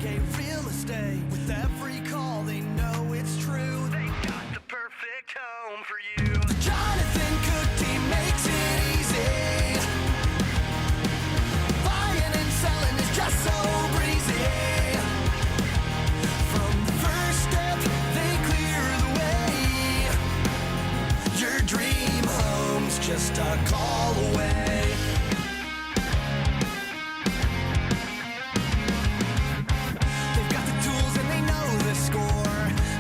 Gay real estate. With every call, they know it's true. They got the perfect home for you. The Jonathan Cook team makes it easy. Buying and selling is just so breezy. From the first step, they clear the way. Your dream home's just a call away. They've got the tools and they know the score.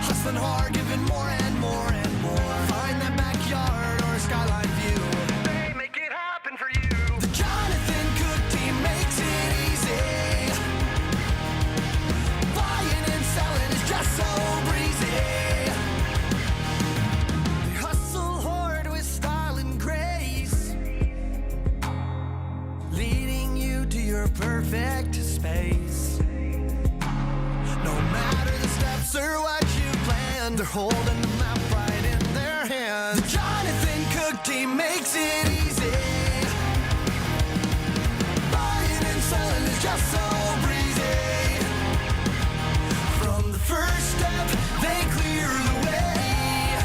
Hustling hard, giving more and more and more. Find that backyard or a skyline view. They make it happen for you. The Jonathan Cook team makes it easy. Buying and selling is just so breezy. They hustle hard with style and grace, leading you to your perfect space. No matter the steps or what you plan, they're holding the map right in their hand. The Jonathan Cook team makes it easy. Buying and selling is just so breezy. From the first step, they clear the way.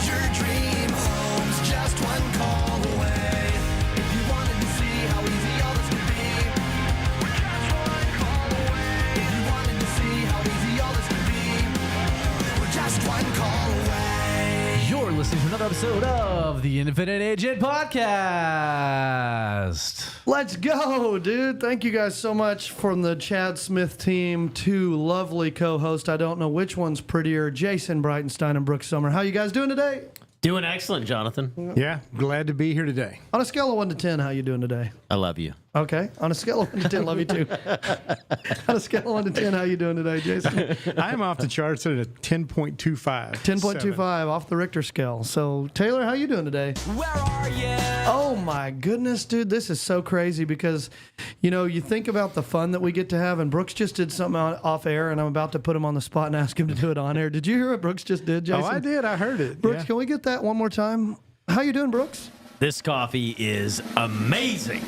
Your dream home's just one call away. If you wanted to see how easy all this could be, we're just one call away. If you wanted to see how easy all this could be, we're just one call away. You're listening to another episode of the Infinite Agent Podcast. Let's go, dude. Thank you guys so much from the Chad Smith team. Two lovely co-hosts. I don't know which one's prettier, Jason Breitenstein and Brooks Summer. How you guys doing today? Doing excellent, Jonathan. Yeah, glad to be here today. On a scale of 1 to 10, how you doing today? I love you. Okay. On a scale of 1 to 10, love you too. On a scale of 1 to 10, how you doing today, Jason? I am off the charts at a 10.25. 10.25 off the Richter scale. So, Taylor, how you doing today? Where are you? Oh my goodness, dude, this is so crazy because, you know, you think about the fun that we get to have, and Brooks just did something off air, and I'm about to put him on the spot and ask him to do it on air. Did you hear what Brooks just did, Jason? Oh, I did. I heard it. Brooks, Yeah. can we get that one more time? How you doing, Brooks? This coffee is amazing.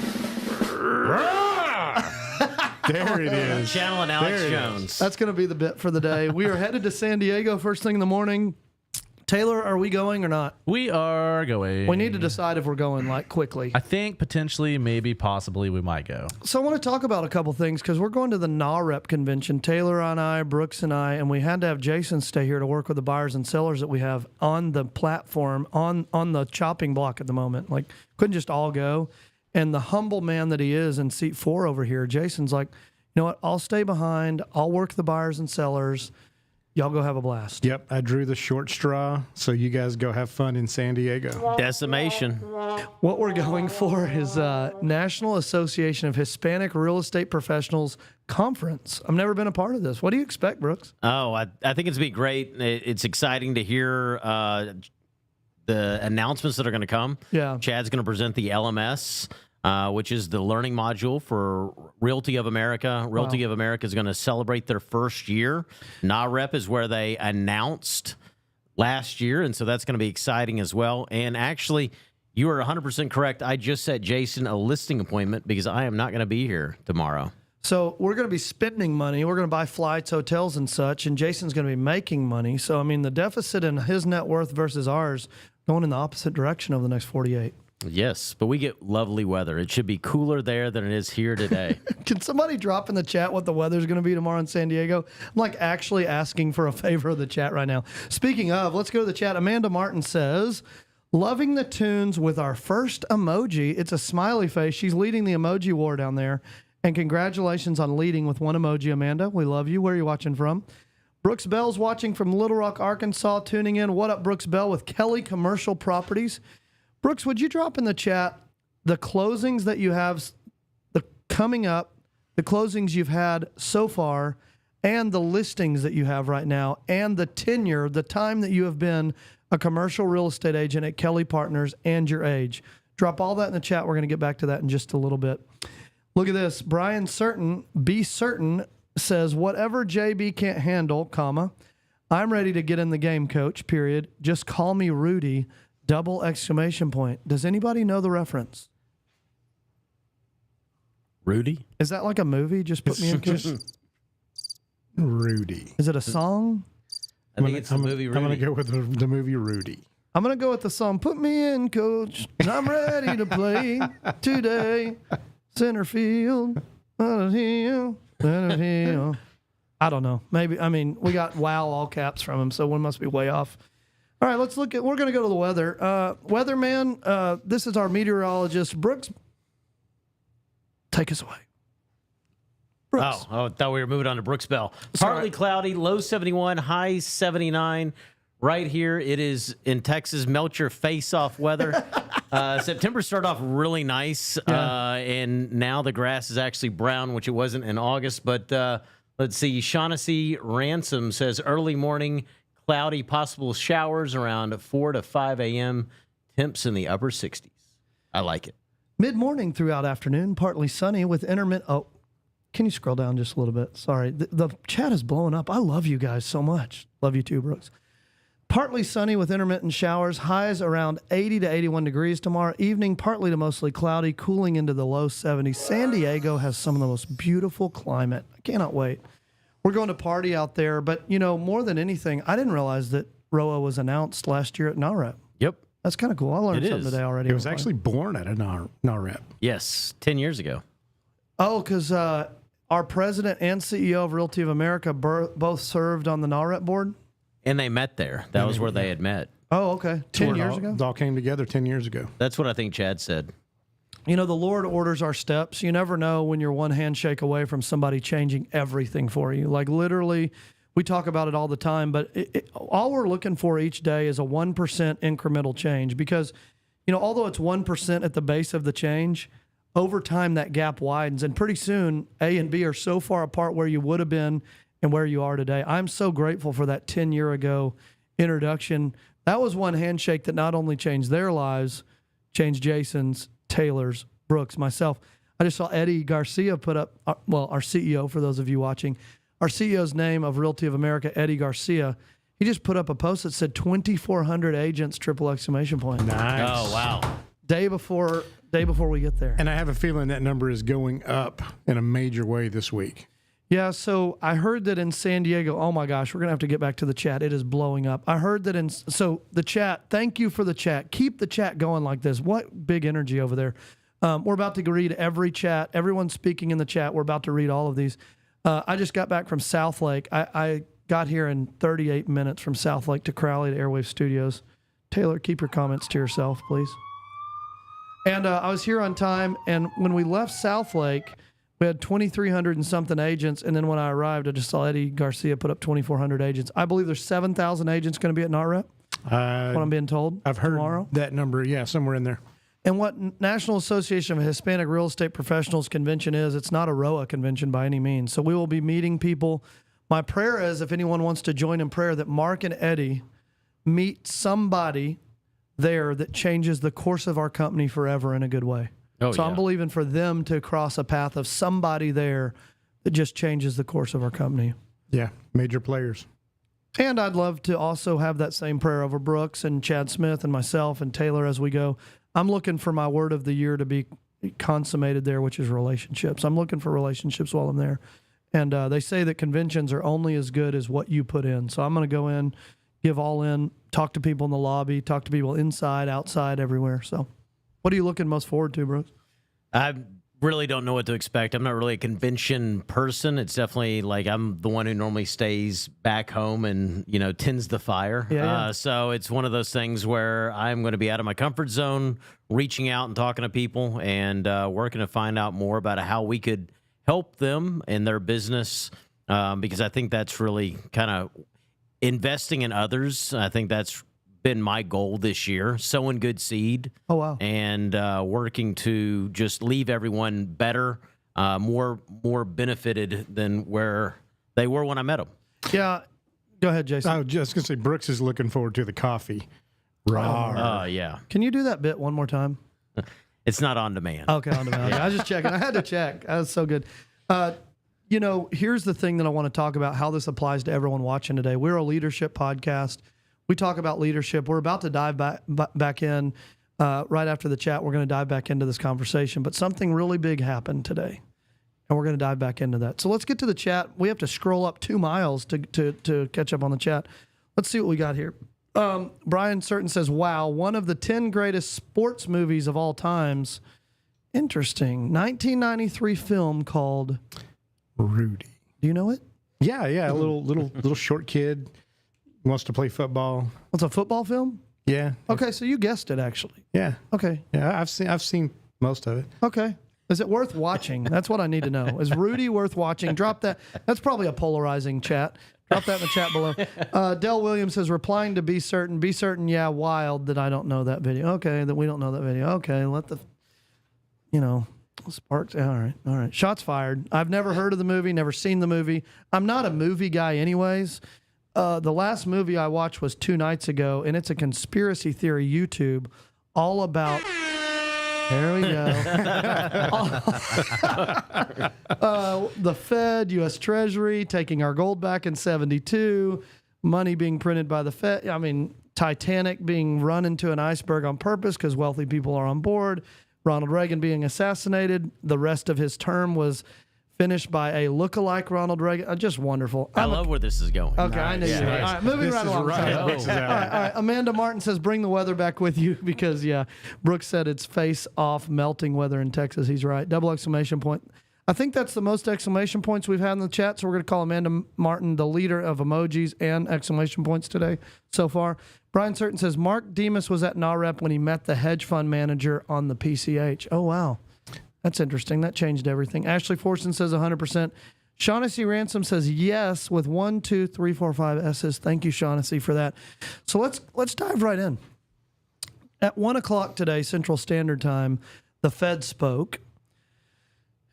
There it is. Channel and Alex There it Jones. That's going to be the bit for the day. We are headed to San Diego first thing in the morning. Taylor, are we going or not? We are going. We need to decide if we're going, like, quickly. I think potentially, maybe, possibly, we might go. So I want to talk about a couple things because we're going to the NAREP convention. Taylor and I, Brooks and I, and we had to have Jason stay here to work with the buyers and sellers that we have on the platform, on the chopping block at the moment. Like, couldn't just all go. And the humble man that he is in seat 4 over here, Jason's like, you know what? I'll stay behind. I'll work the buyers and sellers. Y'all go have a blast. Yep, I drew the short straw, so you guys go have fun in San Diego. Decimation. What we're going for is National Association of Hispanic Real Estate Professionals Conference. I've never been a part of this. What do you expect, Brooks? Oh, I think it's going to be great. It's exciting to hear the announcements that are going to come. Yeah. Chad's going to present the LMS, which is the learning module for Realty of America. Realty of America is going to celebrate their first year. NAREP is where they announced last year, and so that's going to be exciting as well. And actually, you are 100% correct. I just set Jason a listing appointment because I am not going to be here tomorrow. So we're going to be spending money. We're going to buy flights, hotels, and such, and Jason's going to be making money. So, I mean, the deficit in his net worth versus ours going in the opposite direction over the next 48. Yes, but we get lovely weather. It should be cooler there than it is here today. Can somebody drop in the chat what the weather's going to be tomorrow in San Diego? I'm like actually asking for a favor of the chat right now. Speaking of, let's go to the chat. Amanda Martin says, loving the tunes with our first emoji. It's a smiley face. She's leading the emoji war down there. And congratulations on leading with one emoji, Amanda. We love you. Where are you watching from? Brooks Bell's watching from Little Rock, Arkansas, tuning in. What up, Brooks Bell with Kelly Commercial Properties. Brooks, would you drop in the chat the closings that you have coming up, the closings you've had so far, and the listings that you have right now, and the tenure, the time that you have been a commercial real estate agent at Kelly Partners and your age? Drop all that in the chat. We're going to get back to that in just a little bit. Look at this. Brian Certain, be certain, says, whatever JB can't handle, comma, I'm ready to get in the game, coach, period. Just call me Rudy, double exclamation point. Does anybody know the reference? Rudy? Is that like a movie? Just put me in, coach. Rudy. Is it a song? I think it's the movie I'm going to Rudy. go with the movie Rudy. I'm going to go with the song, Put Me In, Coach. I'm ready to play today. Center field. Center field. I don't know. Maybe, I mean, we got wow all caps from him, so one must be way off. All right, let's look at, we're going to go to the weather. Weatherman, this is our meteorologist, Brooks. Take us away. Brooks. Oh, I thought we were moving on to Brooksville. Partly cloudy, low 71, high 79. Right here, it is in Texas, melt your face off weather. September started off really nice, and now the grass is actually brown, which it wasn't in August. But let's see, Shaughnessy Ransom says early morning, cloudy, possible showers around 4 to 5 a.m., temps in the upper 60s. I like it. Mid-morning throughout afternoon, partly sunny with intermittent. Oh, can you scroll down just a little bit? Sorry. The chat is blowing up. I love you guys so much. Love you too, Brooks. Partly sunny with intermittent showers. Highs around 80 to 81 degrees tomorrow. Evening, partly to mostly cloudy, cooling into the low 70s. San Diego has some of the most beautiful climate. I cannot wait. We're going to party out there. But, you know, more than anything, I didn't realize that ROA was announced last year at NAREP. Yep. That's kind of cool. I learned It something is. today already. It was actually born at a NAREP. Yes, 10 years ago. Oh, because our president and CEO of Realty of America both served on the NAREP board? And they met there. That was where they had met. Oh, okay. 10 years ago? It all came together 10 years ago. That's what I think Chad said. You know, the Lord orders our steps. You never know when you're one handshake away from somebody changing everything for you. Like literally, we talk about it all the time, but all we're looking for each day is a 1% incremental change because, you know, although it's 1% at the base of the change, over time that gap widens. And pretty soon, A and B are so far apart where you would have been and where you are today. I'm so grateful for that 10-year ago introduction. That was one handshake that not only changed their lives, changed Jason's, Taylor's, Brooks, myself. I just saw Eddie Garcia put up, our CEO, for those of you watching, our CEO's name of Realty of America, Eddie Garcia. He just put up a post that said 2,400 agents, triple exclamation point. Nice. Oh, wow. Day before we get there. And I have a feeling that number is going up in a major way this week. Yeah, so I heard that in San Diego, oh my gosh, we're going to have to get back to the chat. It is blowing up. I heard that so the chat, thank you for the chat. Keep the chat going like this. What big energy over there. We're about to read every chat. Everyone's speaking in the chat. We're about to read all of these. I just got back from South Lake. I got here in 38 minutes from South Lake to Crowley to Airwave Studios. Taylor, keep your comments to yourself, please. And I was here on time, and when we left South Lake, we had 2,300 and something agents, and then when I arrived, I just saw Eddie Garcia put up 2,400 agents. I believe there's 7,000 agents going to be at NAREP, what I'm being told, I've heard tomorrow. that number, somewhere in there. And what National Association of Hispanic Real Estate Professionals Convention is, it's not a ROA convention by any means. So we will be meeting people. My prayer is, if anyone wants to join in prayer, that Mark and Eddie meet somebody there that changes the course of our company forever in a good way. Oh, So yeah. I'm believing for them to cross a path of somebody there that just changes the course of our company. Yeah, major players. And I'd love to also have that same prayer over Brooks and Chad Smith and myself and Taylor as we go. I'm looking for my word of the year to be consummated there, which is relationships. I'm looking for relationships while I'm there. And they say that conventions are only as good as what you put in. So I'm going to go in, give all in, talk to people in the lobby, talk to people inside, outside, everywhere. So what are you looking most forward to, Brooks? I really don't know what to expect. I'm not really a convention person. It's definitely like I'm the one who normally stays back home and, tends the fire. Yeah. So it's one of those things where I'm going to be out of my comfort zone, reaching out and talking to people and working to find out more about how we could help them in their business because I think that's really kind of investing in others. I think that's been my goal this year, sowing good seed. Oh, wow. And working to just leave everyone better, more benefited than where they were when I met them. Yeah. Go ahead, Jason. I was just going to say, Brooks is looking forward to the coffee. Rawr. Yeah. Can you do that bit one more time? It's not on demand. Okay, on demand. I was just checking. I had to check. That was so good. Here's the thing that I want to talk about, how this applies to everyone watching today. We're a leadership podcast. We talk about leadership. We're about to dive back in right after the chat. We're going to dive back into this conversation. But something really big happened today. And we're going to dive back into that. So let's get to the chat. We have to scroll up 2 miles to catch up on the chat. Let's see what we got here. Brian Certain says, wow, one of the 10 greatest sports movies of all times. Interesting. 1993 film called Rudy. Do you know it? Yeah, a little short kid wants to play football. It's a football film? Yeah. Okay, so you guessed it actually. Yeah. Okay. Yeah, I've seen most of it. Okay. Is it worth watching? That's what I need to know. Is Rudy worth watching? Drop that. That's probably a polarizing chat. Drop that in the chat below. Dell Williams says, replying to Be certain, yeah, wild that I don't know that video. Okay, that we don't know that video. Okay, let the, sparks. All right. Shots fired. I've never heard of the movie, never seen the movie. I'm not a movie guy anyways. The last movie I watched was 2 nights ago, and it's a conspiracy theory YouTube all about... There we go. The Fed, U.S. Treasury, taking our gold back in 72, money being printed by the Fed. I mean, Titanic being run into an iceberg on purpose because wealthy people are on board. Ronald Reagan being assassinated. The rest of his term was finished by a lookalike Ronald Reagan. Just wonderful. I love where this is going. Okay, I know you. All right, moving right along. right. All right. Amanda Martin says, bring the weather back with you because, Brooks said it's face-off melting weather in Texas. He's right. Double exclamation point. I think that's the most exclamation points we've had in the chat, so we're going to call Amanda Martin the leader of emojis and exclamation points today so far. Brian Certain says, Mark Demas was at NAREP when he met the hedge fund manager on the PCH. Oh, wow. That's interesting. That changed everything. Ashley Forson says 100%. Shaughnessy Ransom says yes with 1, 2, 3, 4, 5 S's. Thank you, Shaughnessy, for that. So let's dive right in. At 1 o'clock today, Central Standard Time, the Fed spoke.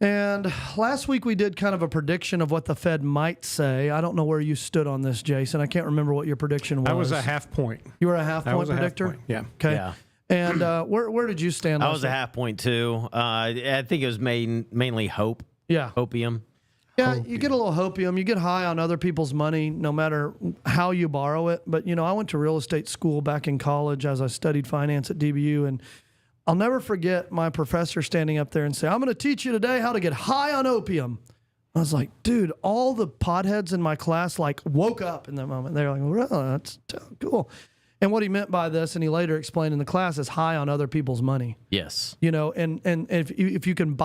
And last week we did kind of a prediction of what the Fed might say. I don't know where you stood on this, Jason. I can't remember what your prediction was. I was a half point. You were a half I point was a half predictor? point, yeah. Okay. Yeah. And where did you stand? I last was a week? half point too. I think it was mainly hopium. Yeah, you get a little hopium. You get high on other people's money, no matter how you borrow it. But, I went to real estate school back in college as I studied finance at DBU. And I'll never forget my professor standing up there and say, I'm going to teach you today how to get high on opium. I was like, dude, all the potheads in my class woke up in that moment. They were like, well, that's cool. And what he meant by this, and he later explained in the class, is high on other people's money. Yes. And if you can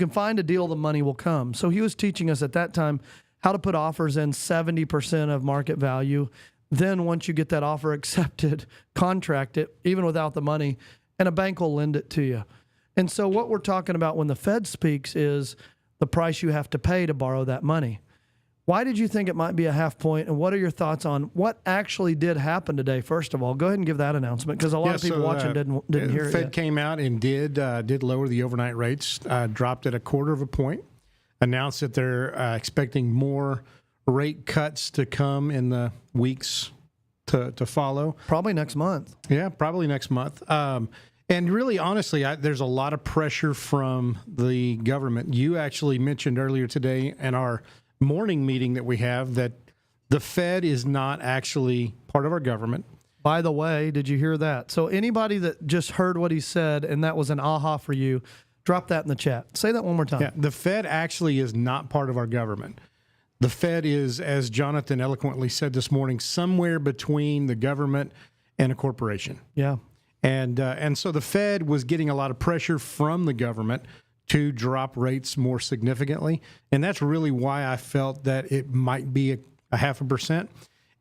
find a deal, the money will come. So he was teaching us at that time how to put offers in 70% of market value. Then once you get that offer accepted, contract it, even without the money, and a bank will lend it to you. And so what we're talking about when the Fed speaks is the price you have to pay to borrow that money. Why did you think it might be a half point, and what are your thoughts on what actually did happen today? First of all, go ahead and give that announcement because a lot of people watching didn't hear it Fed yet. came out and did lower the overnight rates, dropped it 1/4 point, announced that they're expecting more rate cuts to come in the weeks to follow. Probably next month. Yeah, probably next month. And really, honestly, there's a lot of pressure from the government. You actually mentioned earlier today in our morning meeting that we have that the Fed is not actually part of our government. By the way, did you hear that? So anybody that just heard what he said and that was an aha for you, drop that in the chat. Say that one more time. Yeah, the Fed actually is not part of our government. The Fed is, as Jonathan eloquently said this morning, somewhere between the government and a corporation. Yeah. And so the Fed was getting a lot of pressure from the government to drop rates more significantly. And that's really why I felt that it might be a 0.5%.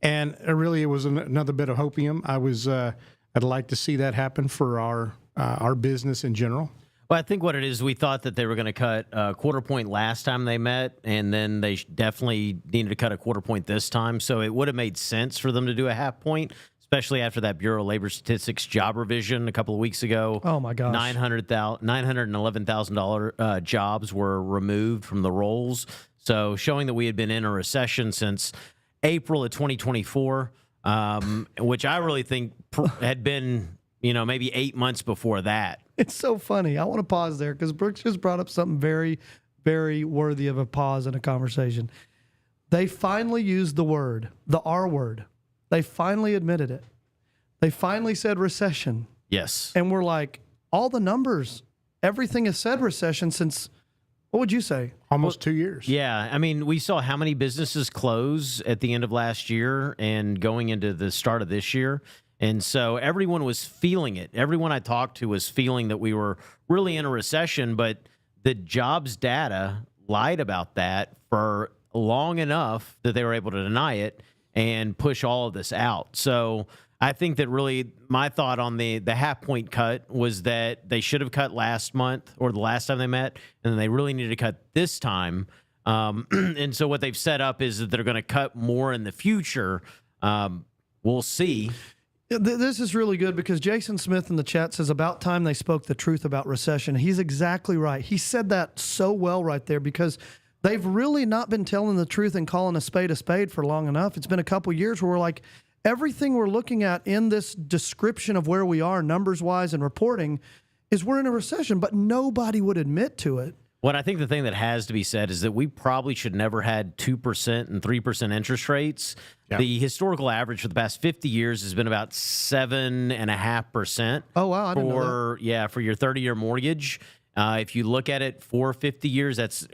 And really, it was another bit of hopium. I'd like to see that happen for our business in general. Well, I think what it is, we thought that they were going to cut a 1/4 point last time they met, and then they definitely needed to cut a 1/4 point this time. So it would have made sense for them to do a 0.5 point, especially after that Bureau of Labor Statistics job revision a couple of weeks ago. Oh, my gosh. $911,000 jobs were removed from the rolls. So showing that we had been in a recession since April of 2024, which I really think had been, maybe 8 months before that. It's so funny. I want to pause there because Brooks just brought up something very, very worthy of a pause in a conversation. They finally used the word, the R word. They finally admitted it. They finally said recession. Yes. And we're like, all the numbers, everything has said recession since, What would you say? Almost 2 years. Yeah, I mean, we saw how many businesses close at the end of last year and going into the start of this year. And so everyone was feeling it. Everyone I talked to was feeling that we were really in a recession, but the jobs data lied about that for long enough that they were able to deny it and push all of this out. So I think that really my thought on the half point cut was that they should have cut last month or the last time they met, and then they really needed to cut this time. And so what they've set up is that they're going to cut more in the future. We'll see. This is really good because Jason Smith in the chat says, about time they spoke the truth about recession. He's exactly right. He said that so well right there because they've really not been telling the truth and calling a spade for long enough. It's been a couple years where we're like, everything we're looking at in this description of where we are numbers-wise and reporting is we're in a recession, but nobody would admit to it. What I think the thing that has to be said is that we probably should never had 2% and 3% interest rates. Yeah. The historical average for the past 50 years has been about 7.5%. Oh, wow. I didn't know that. Yeah, for your 30-year mortgage. If you look at it for 50 years, that's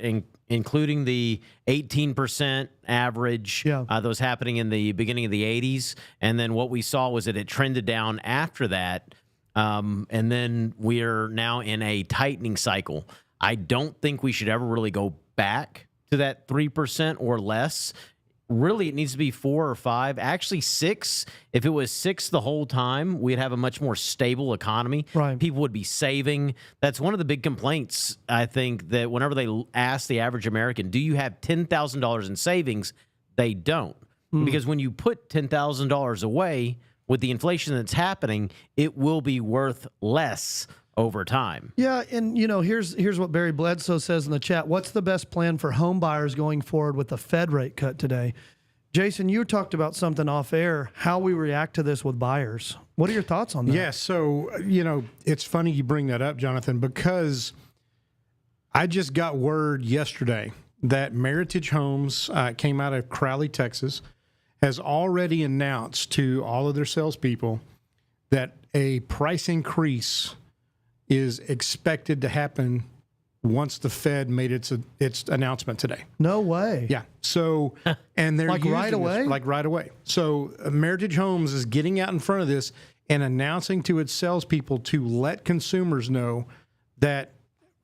including the 18% average that was happening in the beginning of the 80s. And then what we saw was that it trended down after that. And then we're now in a tightening cycle. I don't think we should ever really go back to that 3% or less. Really, it needs to be 4 or 5, actually 6. If it was 6 the whole time, we'd have a much more stable economy. Right. People would be saving. That's one of the big complaints, I think, that whenever they ask the average American, do you have $10,000 in savings? They don't. Because when you put $10,000 away with the inflation that's happening, it will be worth less over time. Yeah, and here's what Barry Bledsoe says in the chat. What's the best plan for home buyers going forward with the Fed rate cut today? Jason, you talked about something off air, how we react to this with buyers. What are your thoughts on that? Yeah, so, it's funny you bring that up, Jonathan, because I just got word yesterday that Meritage Homes came out of Crowley, Texas, has already announced to all of their salespeople that a price increase is expected to happen once the Fed made its announcement today. No way. Yeah. So, and they're like right away? Like right away. So Meritage Homes is getting out in front of this and announcing to its salespeople to let consumers know that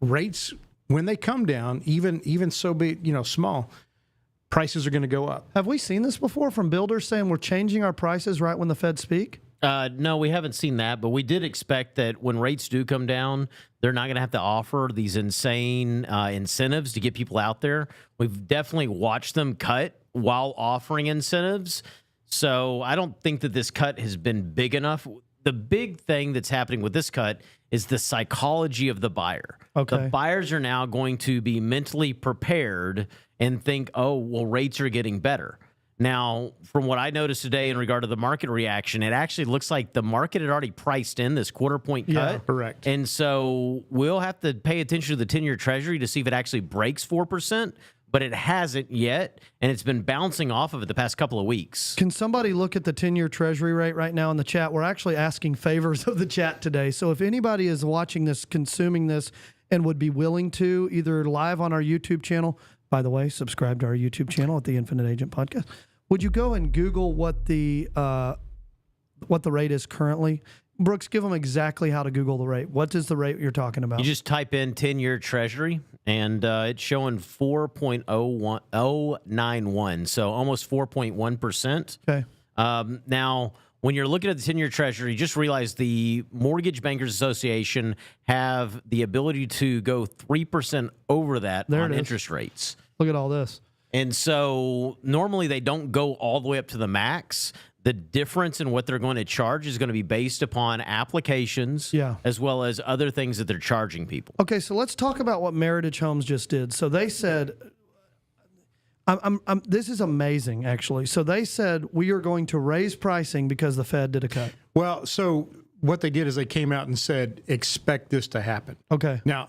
rates, when they come down, even so be, small, prices are going to go up. Have we seen this before from builders saying we're changing our prices right when the Fed speak? No, we haven't seen that, but we did expect that when rates do come down, they're not going to have to offer these insane incentives to get people out there. We've definitely watched them cut while offering incentives. So I don't think that this cut has been big enough. The big thing that's happening with this cut is the psychology of the buyer. Okay. The buyers are now going to be mentally prepared and think, oh, well, rates are getting better. Now, from what I noticed today in regard to the market reaction, it actually looks like the market had already priced in this quarter-point cut. Yeah, correct. And so we'll have to pay attention to the 10-year Treasury to see if it actually breaks 4%, but it hasn't yet, and it's been bouncing off of it the past couple of weeks. Can somebody look at the 10-year Treasury rate right now in the chat? We're actually asking favors of the chat today. So if anybody is watching this, consuming this, and would be willing to, either live on our YouTube channel, by the way, subscribe to our YouTube channel at the Infinite Agent Podcast. Would you go and Google what the rate is currently? Brooks, give them exactly how to Google the rate. What is the rate you're talking about? You just type in 10-year Treasury, and it's showing 4.091, so almost 4.1%. Okay. Now, when you're looking at the 10-year Treasury, just realize the Mortgage Bankers Association have the ability to go 3% over that on interest rates. Look at all this. And so normally they don't go all the way up to the max. The difference in what they're going to charge is going to be based upon applications as well as other things that they're charging people. Okay, so let's talk about what Meritage Homes just did. So they said, this is amazing, actually. So they said, we are going to raise pricing because the Fed did a cut. Well, so what they did is they came out and said, expect this to happen. Okay. Now,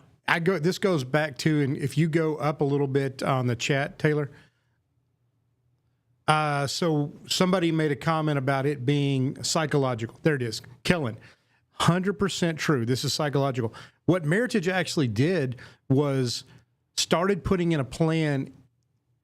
this goes back to, and if you go up a little bit on the chat, Taylor. So somebody made a comment about it being psychological. There it is. Kellen, 100% true. This is psychological. What Meritage actually did was started putting in a plan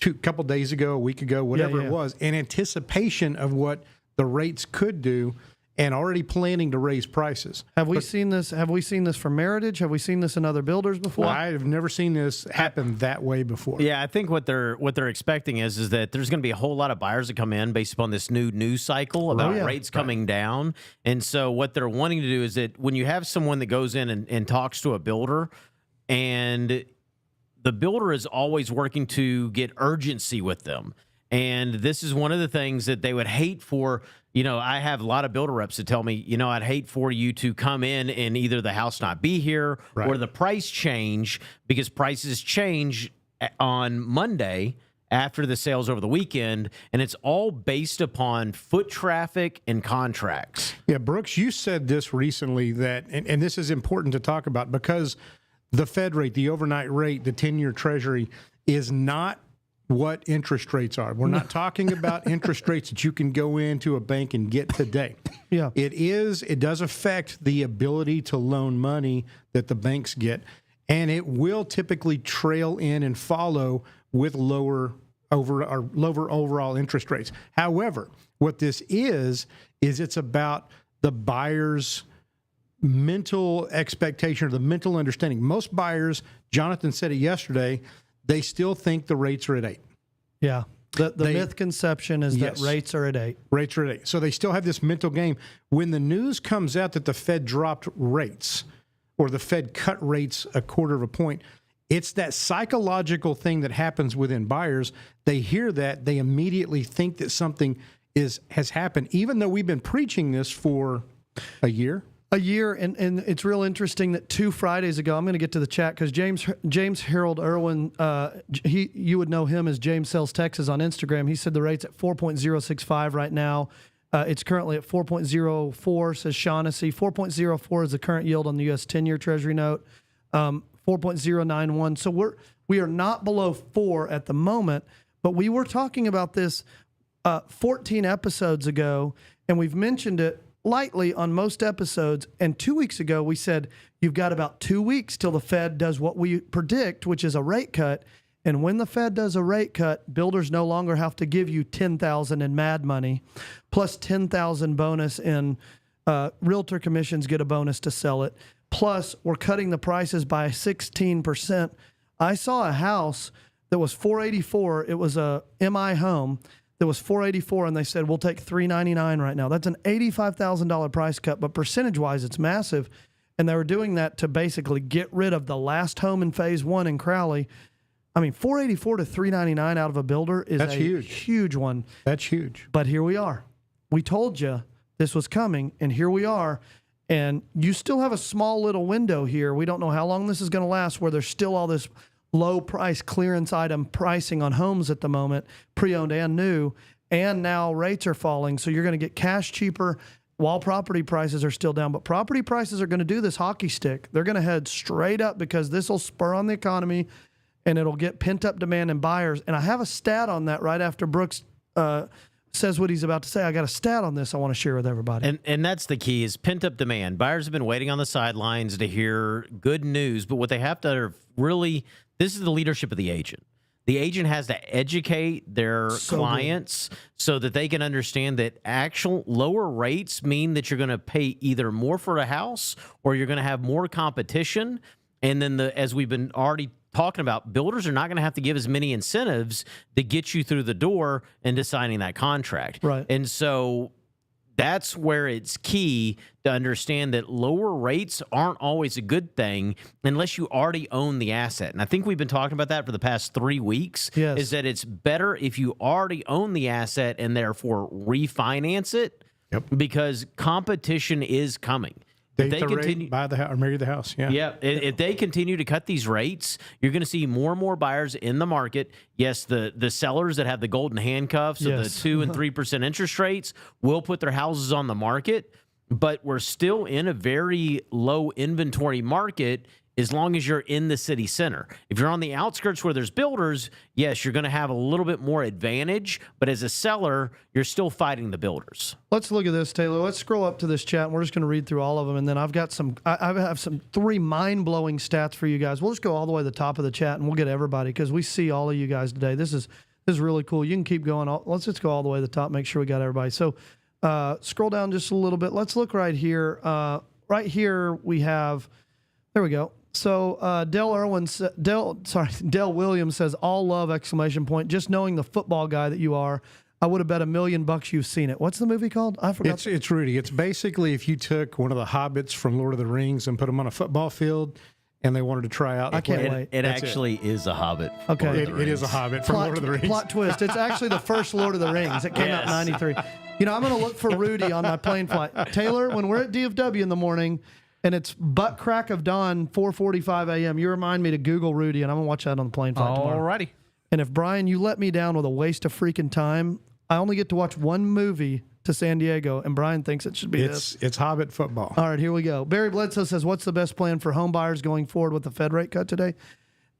a couple days ago, a week ago, whatever yeah. it was, in anticipation of what the rates could do, and already planning to raise prices. Have we seen this? Have we seen this from Meritage? Have we seen this in other builders before? I have never seen this happen that way before. Yeah, I think what they're expecting is that there's going to be a whole lot of buyers that come in based upon this new news cycle about yeah. rates coming down. And so what they're wanting to do is that when you have someone that goes in and talks to a builder, and the builder is always working to get urgency with them. And this is one of the things that they would hate for. I have a lot of builder reps that tell me, I'd hate for you to come in and either the house not be here or the price change, because prices change on Monday after the sales over the weekend. And it's all based upon foot traffic and contracts. Yeah, Brooks, you said this recently that, and this is important to talk about, because the Fed rate, the overnight rate, the 10-year Treasury is not what interest rates are. We're not talking about interest rates that you can go into a bank and get today. Yeah. It does affect the ability to loan money that the banks get, and it will typically trail in and follow with lower overall interest rates. However, what this is it's about the buyer's mental expectation or the mental understanding. Most buyers, Jonathan said it yesterday, they still think the rates are at 8. Yeah. The myth conception is that rates are at 8. Rates are at 8. So they still have this mental game. When the news comes out that the Fed dropped rates or the Fed cut rates a quarter of a point, it's that psychological thing that happens within buyers. They hear that, they immediately think that something has happened, even though we've been preaching this for a year. And it's real interesting that 2 Fridays ago, I'm going to get to the chat because James Harold Irwin, you would know him as James Sells Texas on Instagram. He said the rate's at 4.065 right now. It's currently at 4.04, says Shaughnessy. 4.04 is the current yield on the U.S. 10-year Treasury note. 4.091. So we are not below 4 at the moment, but we were talking about this 14 episodes ago, and we've mentioned it lightly on most episodes. And 2 weeks ago, we said you've got about 2 weeks till the Fed does what we predict, which is a rate cut. And when the Fed does a rate cut, builders no longer have to give you $10,000 in MAD money, plus $10,000 bonus in realtor commissions, get a bonus to sell it. Plus, we're cutting the prices by 16%. I saw a house that was $484. It was a MI home. That was $484, and they said, we'll take $399 right now. That's an $85,000 price cut, but percentage-wise, it's massive. And they were doing that to basically get rid of the last home in Phase 1 in Crowley. I mean, $484 to $399 out of a builder is a huge one. That's huge. But here we are. We told you this was coming, and here we are. And you still have a small little window here. We don't know how long this is going to last, where there's still all this low price clearance item pricing on homes at the moment, pre-owned and new, and now rates are falling. So you're going to get cash cheaper while property prices are still down. But property prices are going to do this hockey stick. They're going to head straight up because this will spur on the economy and it'll get pent up demand in buyers. And I have a stat on that right after Brooks says what he's about to say. I got a stat on this I want to share with everybody. And that's the key, is pent-up demand. Buyers have been waiting on the sidelines to hear good news, but what they have to really, this is the leadership of the agent. The agent has to educate their clients so that they can understand that actual lower rates mean that you're going to pay either more for a house or you're going to have more competition. And then, as we've been already talking about, builders are not going to have to give as many incentives to get you through the door into signing that contract. Right. And so that's where it's key to understand that lower rates aren't always a good thing unless you already own the asset. And I think we've been talking about that for the past 3 weeks, is that it's better if you already own the asset and therefore refinance it, because competition is coming. If they continue, buy the house or marry the house. Yeah. If they continue to cut these rates, you're going to see more and more buyers in the market. Yes, the sellers that have the golden handcuffs of the 2 and 3% interest rates will put their houses on the market, but we're still in a very low inventory market. as long as you're in the city center. If you're on the outskirts where there's builders, yes, you're going to have a little bit more advantage, but as a seller, you're still fighting the builders. Let's look at this, Taylor. Let's scroll up to this chat, and we're just going to read through all of them. And then I've got some, I have some 3 mind-blowing stats for you guys. We'll just go all the way to the top of the chat, and we'll get everybody because we see all of you guys today. This is really cool. You can keep going. Let's just go all the way to the top, make sure we got everybody. So scroll down just a little bit. Let's look right here. Right here we have, there we go. So Dell Williams says, all love, exclamation point. Just knowing the football guy that you are, I would have bet $1 million you've seen it. What's the movie called? I forgot. It's Rudy. It's basically if you took one of the hobbits from Lord of the Rings and put them on a football field and they wanted to try out. I can't wait. It actually is a Hobbit. Okay. It is a hobbit from Lord of the Rings. Plot twist. It's actually the first Lord of the Rings. It came out in 93. You know, I'm going to look for Rudy on my plane flight. Taylor, when we're at DFW in the morning and it's butt crack of dawn, 4:45 a.m., you remind me to Google Rudy, and I'm going to watch that on the plane flight tomorrow. Alrighty. And if, Brian, you let me down with a waste of freaking time, I only get to watch one movie to San Diego, and Brian thinks it should be this. It's Hobbit football. All right, here we go. Barry Bledsoe says, what's the best plan for home buyers going forward with the Fed rate cut today?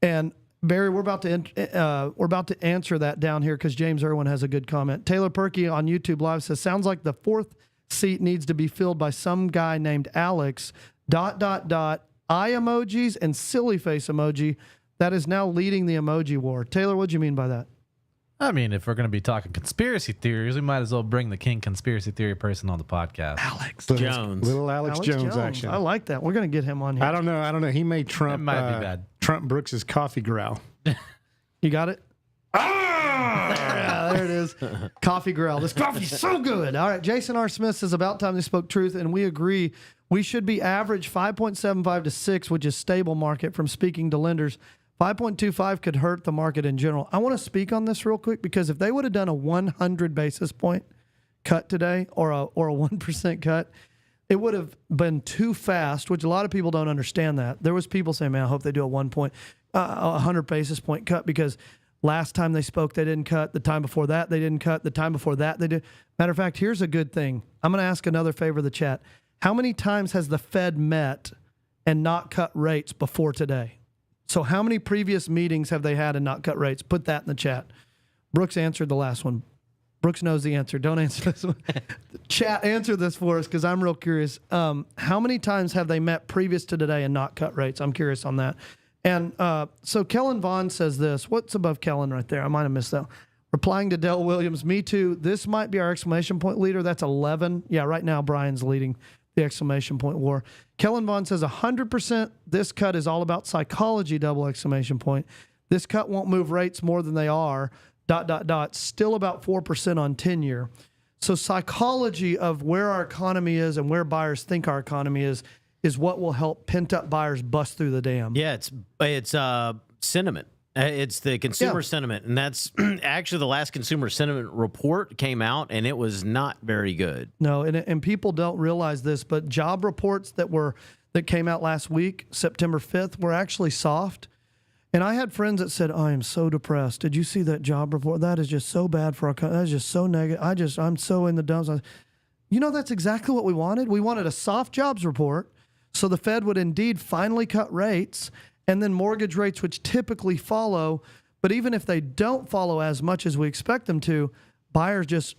And Barry, we're about to answer that down here because James Irwin has a good comment. Taylor Perky on YouTube Live says, sounds like the 4th seat needs to be filled by some guy named Alex, ... eye emojis and silly face emoji that is now leading the emoji war. Taylor, what do you mean by that? I mean, if we're going to be talking conspiracy theories, we might as well bring the king conspiracy theory person on the podcast. Alex Jones. Little Alex Jones action. I like that. We're going to get him on here. I don't know. He made Trump. It might be bad. Trump Brooks's coffee growl. You got it? There it is. Coffee growl. This coffee's so good. All right. Jason R. Smith says, about time they spoke truth, and we agree. We should be average 5.75 to 6, which is stable market from speaking to lenders. 5.25 could hurt the market in general. I want to speak on this real quick because if they would have done a 100 basis point cut today or a 1% cut, it would have been too fast, which a lot of people don't understand that. There was people saying, man, I hope they do a 100 basis point cut because last time they spoke, they didn't cut. The time before that, they didn't cut. The time before that, they did. Matter of fact, here's a good thing. I'm going to ask another favor of the chat. How many times has the Fed met and not cut rates before today? So how many previous meetings have they had and not cut rates? Put that in the chat. Brooks answered the last one. Brooks knows the answer. Don't answer this one. Chat, answer this for us because I'm real curious. How many times have they met previous to today and not cut rates? I'm curious on that. And so Kellen Vaughn says this. What's above Kellen right there? I might have missed that. Replying to Dell Williams, me too. This might be our exclamation point leader. That's 11. Yeah, right now Brian's leading the exclamation point war. Kellen Vaughn says 100% this cut is all about psychology, double exclamation point. This cut won't move rates more than they are, ... Still about 4% on 10-year. So psychology of where our economy is and where buyers think our economy is what will help pent-up buyers bust through the dam. Yeah, it's sentiment. It's the consumer sentiment, and that's actually the last consumer sentiment report came out, and it was not very good. No, and people don't realize this, but job reports that came out last week, September 5th, were actually soft. And I had friends that said, I am so depressed. Did you see that job report? That is just so bad for our country. That is just so negative. I'm so in the dumps. You know, that's exactly what we wanted. We wanted a soft jobs report so the Fed would indeed finally cut rates, and then mortgage rates, which typically follow. But even if they don't follow as much as we expect them to, buyers just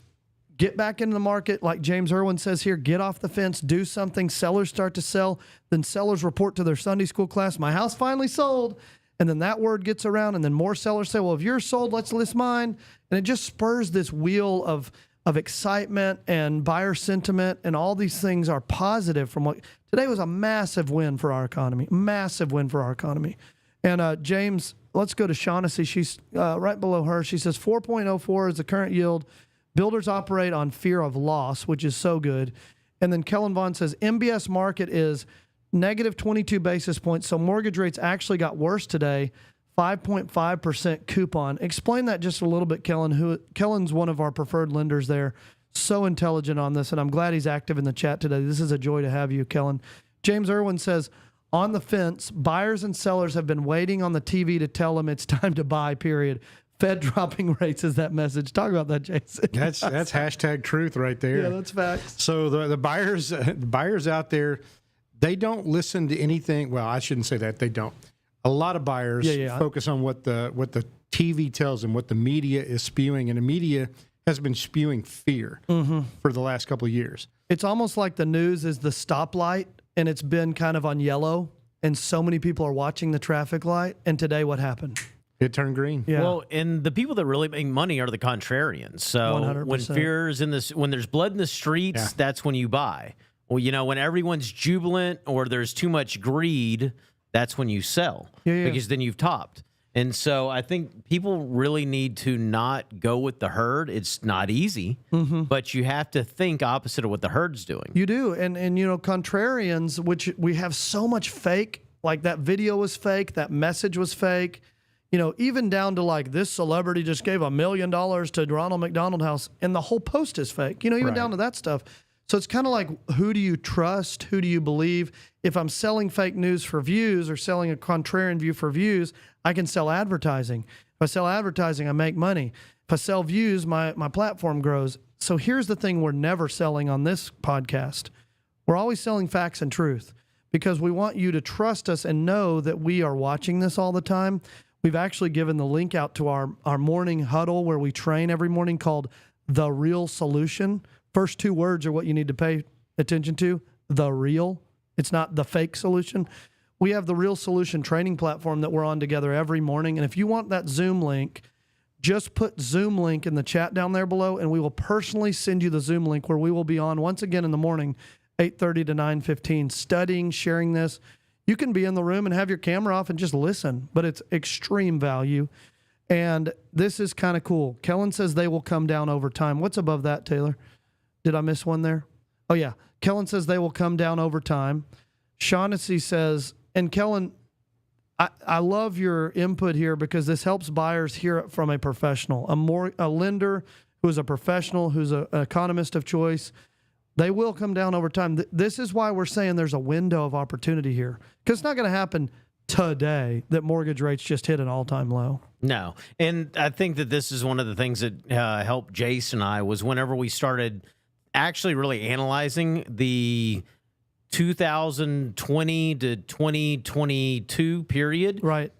get back into the market. Like James Irwin says here, get off the fence, do something. Sellers start to sell. Then sellers report to their Sunday school class, my house finally sold. And then that word gets around, and then more sellers say, well, if you're sold, let's list mine. And it just spurs this wheel of excitement and buyer sentiment, and all these things are positive from what today was a massive win for our economy. Massive win for our economy. And James, let's go to Shaughnessy. She's right below her. She says 4.04 is the current yield. Builders operate on fear of loss, which is so good. And then Kellen Vaughn says MBS market is negative 22 basis points. So mortgage rates actually got worse today. 5.5% coupon. Explain that just a little bit, Kellen. Kellen's one of our preferred lenders there. So intelligent on this, and I'm glad he's active in the chat today. This is a joy to have you, Kellen. James Irwin says, on the fence, buyers and sellers have been waiting on the TV to tell them it's time to buy, period. Fed dropping rates is that message. Talk about that, Jason. That's hashtag truth right there. Yeah, that's facts. So the buyers out there, they don't listen to anything. Well, I shouldn't say that. They don't. A lot of buyers focus on what the TV tells them, what the media is spewing, and the media has been spewing fear for the last couple of years. It's almost like the news is the stoplight, and it's been kind of on yellow, and so many people are watching the traffic light. And today, what happened? It turned green. Yeah. Well, and the people that really make money are the contrarians. So 100%. when fear's in this, when there's blood in the streets, that's when you buy. Well, you know, when everyone's jubilant or there's too much greed, that's when you sell because then you've topped. And so I think people really need to not go with the herd. It's not easy, but you have to think opposite of what the herd's doing. You do. And you know, contrarians, which we have so much fake, like that video was fake, that message was fake, you know, even down to like this celebrity just gave $1 million to Ronald McDonald House and the whole post is fake, you know, even down to that stuff. So it's kind of like, who do you trust? Who do you believe? If I'm selling fake news for views or selling a contrarian view for views, I can sell advertising. If I sell advertising, I make money. If I sell views, my platform grows. So here's the thing we're never selling on this podcast. We're always selling facts and truth because we want you to trust us and know that we are watching this all the time. We've actually given the link out to our morning huddle where we train every morning called The Real Solution. First two words are what you need to pay attention to. The real. It's not the fake solution. We have the Real Solution training platform that we're on together every morning. And if you want that Zoom link, just put Zoom link in the chat down there below, and we will personally send you the Zoom link where we will be on once again in the morning, 8:30 to 9:15, studying, sharing this. You can be in the room and have your camera off and just listen, but it's extreme value. And this is kind of cool. Kellen says they will come down over time. What's above that, Taylor? Did I miss one there? Oh, yeah. Kellen says they will come down over time. Shaughnessy says, and Kellen, I love your input here because this helps buyers hear it from a professional, a lender who is a professional, who's an economist of choice. They will come down over time. This is why we're saying there's a window of opportunity here because it's not going to happen today that mortgage rates just hit an all-time low. No. And I think that this is one of the things that helped Jace and I was whenever we started actually really analyzing the 2020 to 2022 period. Right.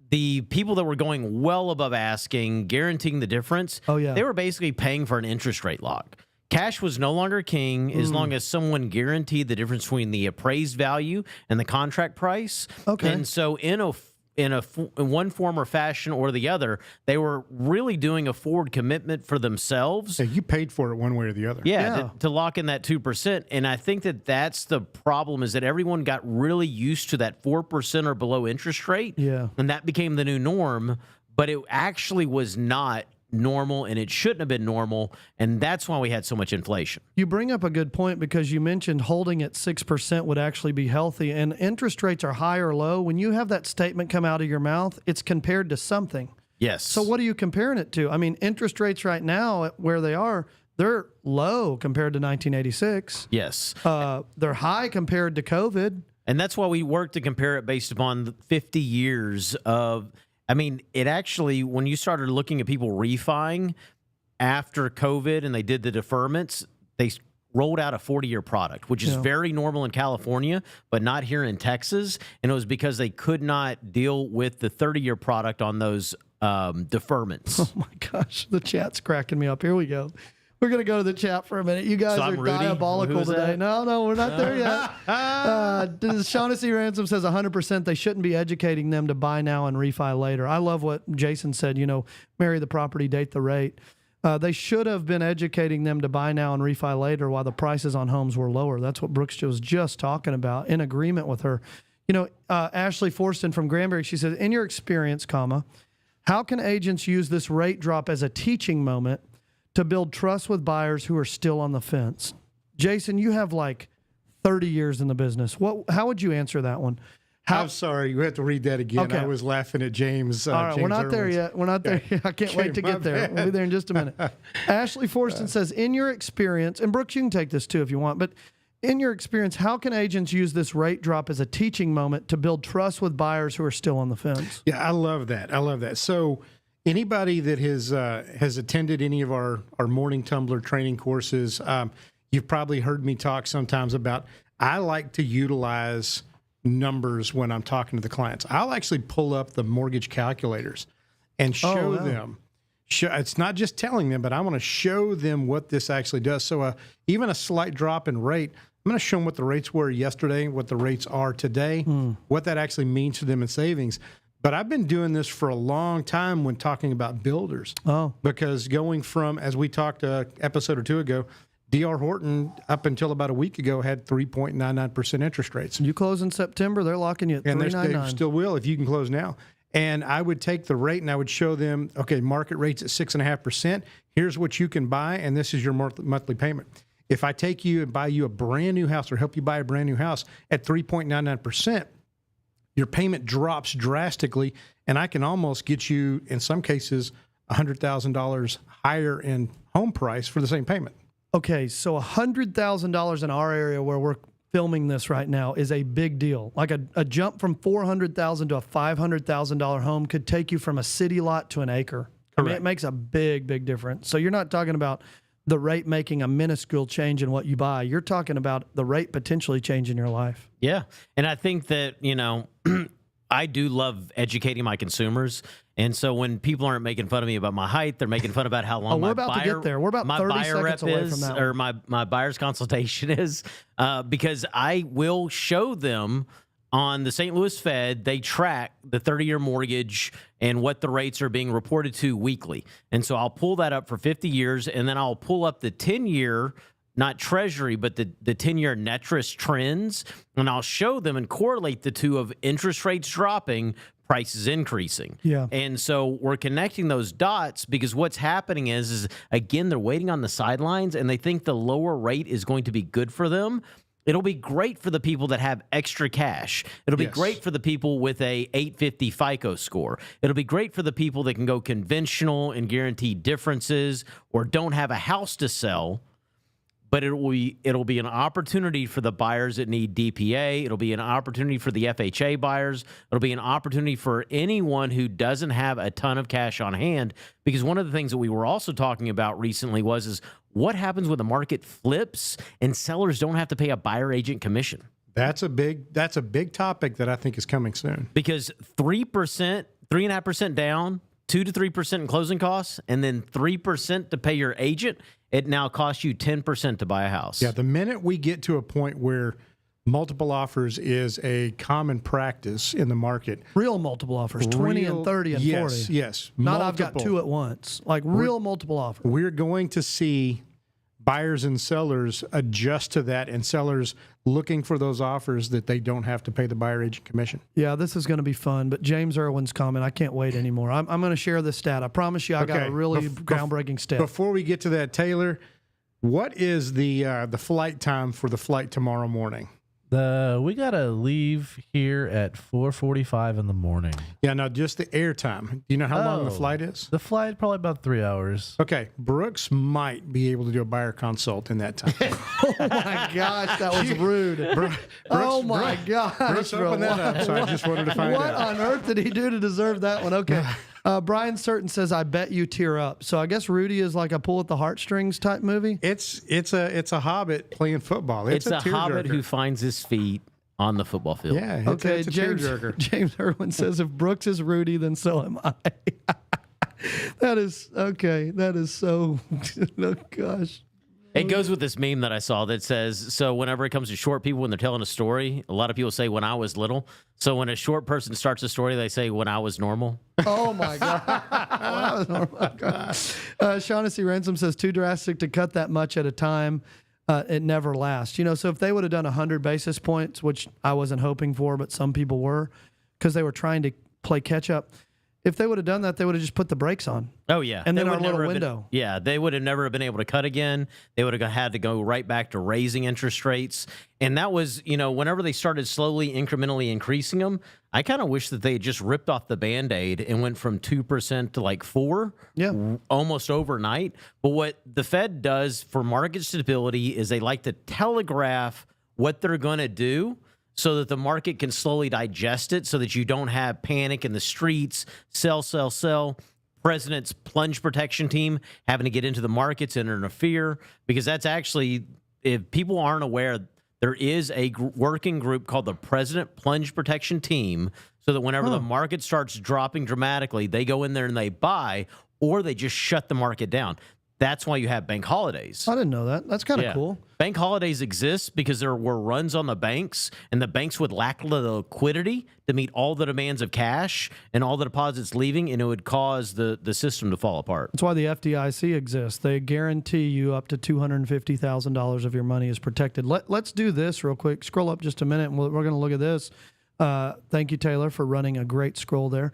The people that were going well above asking, guaranteeing the difference, they were basically paying for an interest rate lock. Cash was no longer king as long as someone guaranteed the difference between the appraised value and the contract price. Okay. And so in one form or fashion or the other, they were really doing a forward commitment for themselves. Yeah, you paid for it one way or the other. Yeah, to lock in that 2%. And I think that that's the problem is that everyone got really used to that 4% or below interest rate. Yeah. And that became the new norm, but it actually was not normal and it shouldn't have been normal. And that's why we had so much inflation. You bring up a good point because you mentioned holding at 6% would actually be healthy, and interest rates are high or low. When you have that statement come out of your mouth, it's compared to something. Yes. So what are you comparing it to? I mean, interest rates right now, where they are, they're low compared to 1986. Yes. They're high compared to COVID. And that's why we work to compare it based upon the 50 years of, I mean, it actually, when you started looking at people refining after COVID and they did the deferments, they rolled out a 40-year product, which is very normal in California, but not here in Texas. And it was because they could not deal with the 30-year product on those deferments. Oh, my gosh. The chat's cracking me up. Here we go. We're going to go to the chat for a minute. You guys So are I'm Rudy? diabolical Who is today. that? No, we're not there yet. Shaughnessy Ransom says 100% they shouldn't be educating them to buy now and refi later. I love what Jason said, marry the property, date the rate. They should have been educating them to buy now and refi later while the prices on homes were lower. That's what Brooks was just talking about, in agreement with her. Ashley Forston from Granbury, she says, in your experience, how can agents use this rate drop as a teaching moment to build trust with buyers who are still on the fence? Jason, you have like 30 years in the business. How would you answer that one? I'm sorry. You have to read that again. Okay. I was laughing at James. All right, James we're not there Irwin's. yet. We're not there yet. I can't wait to my get there. bad. We'll be there in just a minute. Ashley Forston says, in your experience, and Brooks, you can take this too if you want, but in your experience, how can agents use this rate drop as a teaching moment to build trust with buyers who are still on the fence? Yeah, I love that. So anybody that has attended any of our Morning Tumbler training courses, you've probably heard me talk sometimes about I like to utilize numbers when I'm talking to the clients. I'll actually pull up the mortgage calculators and show wow. them. It's not just telling them, but I want to show them what this actually does. So even a slight drop in rate, I'm going to show them what the rates were yesterday, what the rates are today, what that actually means to them in savings. But I've been doing this for a long time when talking about builders. Oh. Because going from, as we talked an episode or two ago, D.R. Horton, up until about a week ago, had 3.99% interest rates. You close in September, they're locking you at And they 399. still will if you can close now. And I would take the rate and I would show them, okay, market rate's at 6.5%. Here's what you can buy, and this is your monthly payment. If I take you and buy you a brand new house or help you buy a brand new house at 3.99%, your payment drops drastically, and I can almost get you, in some cases, $100,000 higher in home price for the same payment. Okay, so $100,000 in our area where we're filming this right now is a big deal. Like a jump from $400,000 to a $500,000 home could take you from a city lot to an acre. I mean, Correct. it makes a big, big difference. So you're not talking about the rate making a minuscule change in what you buy. You're talking about the rate potentially changing your life. Yeah. And I think that, I do love educating my consumers. And so when people aren't making fun of me about my height, they're making fun about how long we're my about to buyer, get there. We're about my 30 buyer seconds rep away is, from that or my buyer's consultation is, because I will show them on the St. Louis Fed, they track the 30-year mortgage and what the rates are being reported to weekly. And so I'll pull that up for 50 years, and then I'll pull up the 10-year, not Treasury, but the 10-year Netris trends, and I'll show them and correlate the two of interest rates dropping, prices increasing. Yeah. And so we're connecting those dots because what's happening is again, they're waiting on the sidelines and they think the lower rate is going to be good for them. It'll be great for the people that have extra cash. It'll be Yes. great for the people with a 850 FICO score. It'll be great for the people that can go conventional and guarantee differences or don't have a house to sell. But it'll be an opportunity for the buyers that need DPA. It'll be an opportunity for the FHA buyers. It'll be an opportunity for anyone who doesn't have a ton of cash on hand. Because one of the things that we were also talking about recently is what happens when the market flips and sellers don't have to pay a buyer agent commission. That's a big topic that I think is coming soon. Because 3%, 3.5% down, 2 to 3% in closing costs, and then 3% to pay your agent, it now costs you 10% to buy a house. Yeah, the minute we get to a point where multiple offers is a common practice in the market. Real multiple offers, 20 real- and 30 and yes, 40. Yes, Not I've got multiple. two at once. Like real multiple offers. We're going to see buyers and sellers adjust to that, and sellers looking for those offers that they don't have to pay the buyer agent commission. Yeah, this is going to be fun. But James Irwin's comment, I can't wait anymore. I'm going to share this stat. I promise you, I got Okay, a really groundbreaking stat. Before we get to that, Taylor, what is the flight time for the flight tomorrow morning? We gotta leave here at 4:45 in the morning. Yeah, no, just the air time. Do you know how long the Oh. flight is? The flight probably about 3 hours. Okay, Brooks might be able to do a buyer consult in that time. Oh my gosh, that was rude. Oh my gosh. Brooks, open that up. So I just wanted to find What out. on earth did he do to deserve that one? Okay. Brian Certain says, I bet you tear up. So I guess Rudy is like a pull at the heartstrings type movie. It's a hobbit playing football. It's a hobbit tearjerker. who finds his feet on the football field. Yeah, Okay, it's a James, tearjerker. James Irwin says, if Brooks is Rudy, then so am I. That is, okay. That is so, oh gosh. It goes with this meme that I saw that says, so whenever it comes to short people, when they're telling a story, a lot of people say when I was little. So when a short person starts a story, they say when I was normal. Oh my God. Oh my God. Shaughnessy Ransom says, too drastic to cut that much at a time. It never lasts. So if they would have done 100 basis points, which I wasn't hoping for, but some people were, because they were trying to play catch up. If they would have done that, they would have just put the brakes on. Oh, yeah. And then They our would never little have been- window. yeah, they would have never been able to cut again. They would have had to go right back to raising interest rates. And that was, whenever they started slowly, incrementally increasing them, I kind of wish that they had just ripped off the Band-Aid and went from 2% to like 4%. Yeah. Almost overnight. But what the Fed does for market stability is they like to telegraph what they're going to do so that the market can slowly digest it so that you don't have panic in the streets, sell, sell, sell. President's plunge protection team having to get into the markets and interfere, because that's actually, if people aren't aware, there is a working group called the President Plunge Protection Team, so that whenever the market starts dropping dramatically, they go in there and they buy, or they just shut the market down. That's why you have bank holidays. I didn't know that. That's kind of cool. Bank holidays exist because there were runs on the banks, and the banks would lack the liquidity to meet all the demands of cash and all the deposits leaving, and it would cause the system to fall apart. That's why the FDIC exists. They guarantee you up to $250,000 of your money is protected. Let's do this real quick. Scroll up just a minute, and we're going to look at this. Thank you, Taylor, for running a great scroll there.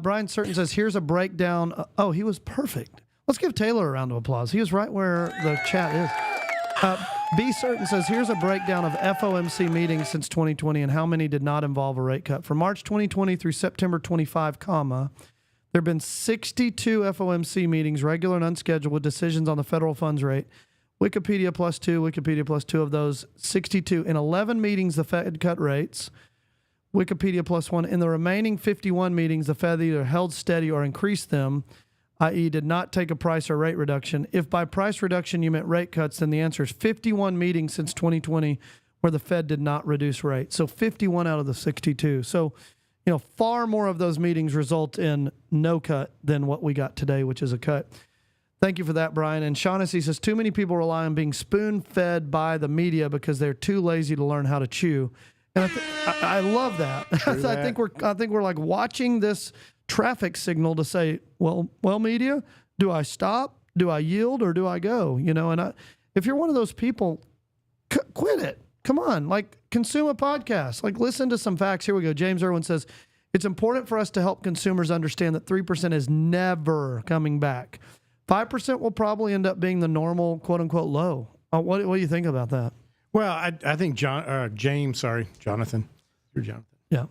Brian Certain says, here's a breakdown. Oh, he was perfect. Let's give Taylor a round of applause. He was right where the chat is. B. Certain says, here's a breakdown of FOMC meetings since 2020 and how many did not involve a rate cut. From March 2020 through September 25, there have been 62 FOMC meetings, regular and unscheduled, with decisions on the federal funds rate. Wikipedia plus 2 of those 62. In 11 meetings, the Fed cut rates. Wikipedia plus 1. In the remaining 51 meetings, the Fed either held steady or increased them, i.e. did not take a price or rate reduction. If by price reduction you meant rate cuts, then the answer is 51 meetings since 2020 where the Fed did not reduce rates. So 51 out of the 62. So, far more of those meetings result in no cut than what we got today, which is a cut. Thank you for that, Brian. And Shaughnessy says, too many people rely on being spoon-fed by the media because they're too lazy to learn how to chew. And I love that. I think we're like watching this traffic signal to say, well, media, do I stop? Do I yield, or do I go? And if you're one of those people, quit it. Come on, consume a podcast. Listen to some facts. Here we go. James Irwin says, it's important for us to help consumers understand that 3% is never coming back. 5% will probably end up being the normal, quote unquote, low. What do you think about that? Well, I think Jonathan. You're Jonathan. Yeah.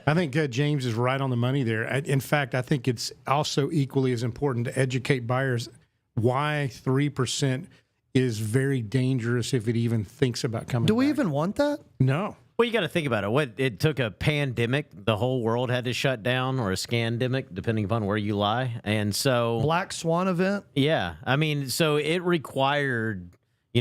I think James is right on the money there. In fact, I think it's also equally as important to educate buyers why 3% is very dangerous if it even thinks about coming Do we back. even want that? No. Well, you got to think about it. It took a pandemic, the whole world had to shut down, or a scandemic, depending upon where you lie. And so, Black Swan event? yeah, I mean, so it required,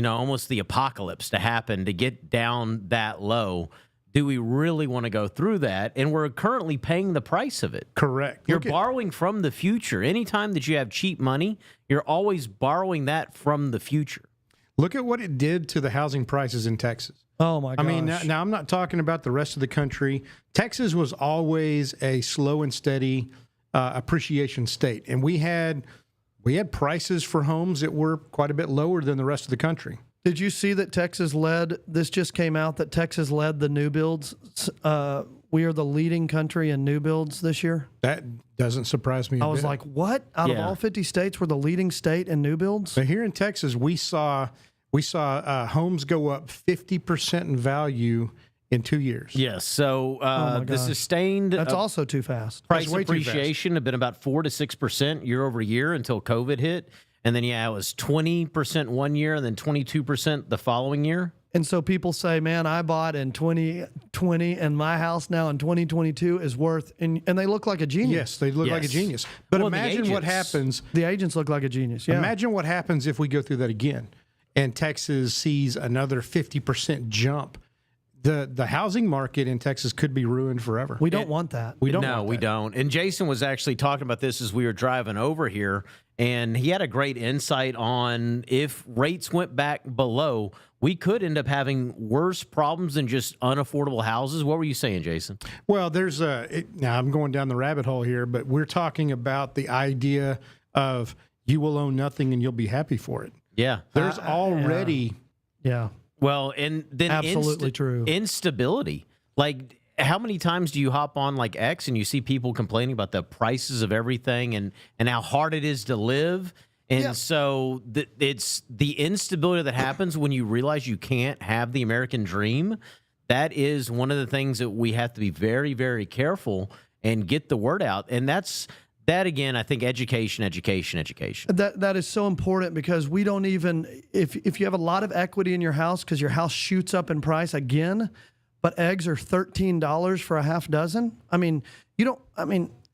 almost the apocalypse to happen to get down that low. Do we really want to go through that? And we're currently paying the price of it. Correct. You're borrowing from the future. Anytime that you have cheap money, you're always borrowing that from the future. Look at what it did to the housing prices in Texas. Oh, my gosh. I mean, now I'm not talking about the rest of the country. Texas was always a slow and steady appreciation state. And we had prices for homes that were quite a bit lower than the rest of the country. Did you see that Texas led? This just came out that Texas led the new builds. We are the leading country in new builds this year. That doesn't surprise me. I was like, what? Out of all 50 states, we're the leading state in new builds? But here in Texas, we saw homes go up 50% in value in 2 years. Yes. So my the gosh. sustained That's also too fast. price way too fast. appreciation have been about 4 to 6% year over year until COVID hit. And then, it was 20% one year and then 22% the following year. And so people say, man, I bought in 2020 and my house now in 2022 is worth, and they look like a genius. Yes, they look like a Yes. genius. But Well, the imagine what agents- happens. The agents look like a genius. Yeah. Imagine what happens if we go through that again and Texas sees another 50% jump. The housing market in Texas could be ruined forever. We don't want that. We don't No, want we that. don't. And Jason was actually talking about this as we were driving over here, and he had a great insight on if rates went back below, we could end up having worse problems than just unaffordable houses. What were you saying, Jason? Well, now I'm going down the rabbit hole here, but we're talking about the idea of you will own nothing and you'll be happy for it. Yeah. There's already Yeah. Well, and then Absolutely true. Instability. Like, how many times do you hop on like X and you see people complaining about the prices of everything and how hard it is to live? And Yeah. so it's the instability that happens when you realize you can't have the American dream. That is one of the things that we have to be very, very careful and get the word out. And that again, I think education. That is so important because we don't even, if you have a lot of equity in your house because your house shoots up in price again, but eggs are $13 for a half dozen. I mean,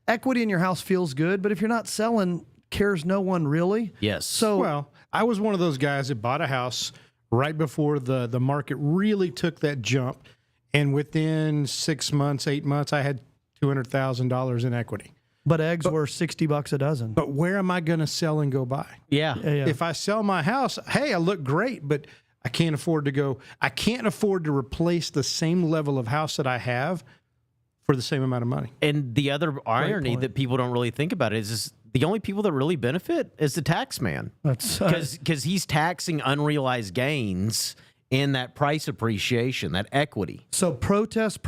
equity in your house feels good, but if you're not selling, cares no one really. Yes. So Well, I was one of those guys that bought a house right before the market really took that jump. And within 6 months, 8 months, I had $200,000 in equity. But eggs were $60 a dozen. But where am I going to sell and go buy? Yeah. Yeah. If I sell my house, hey, I look great, but I can't afford to replace the same level of house that I have for the same amount of money. And the other irony point. that people don't really think about is the only people that really benefit is the tax man. That's Because he's taxing unrealized gains in that price appreciation, that equity. so protest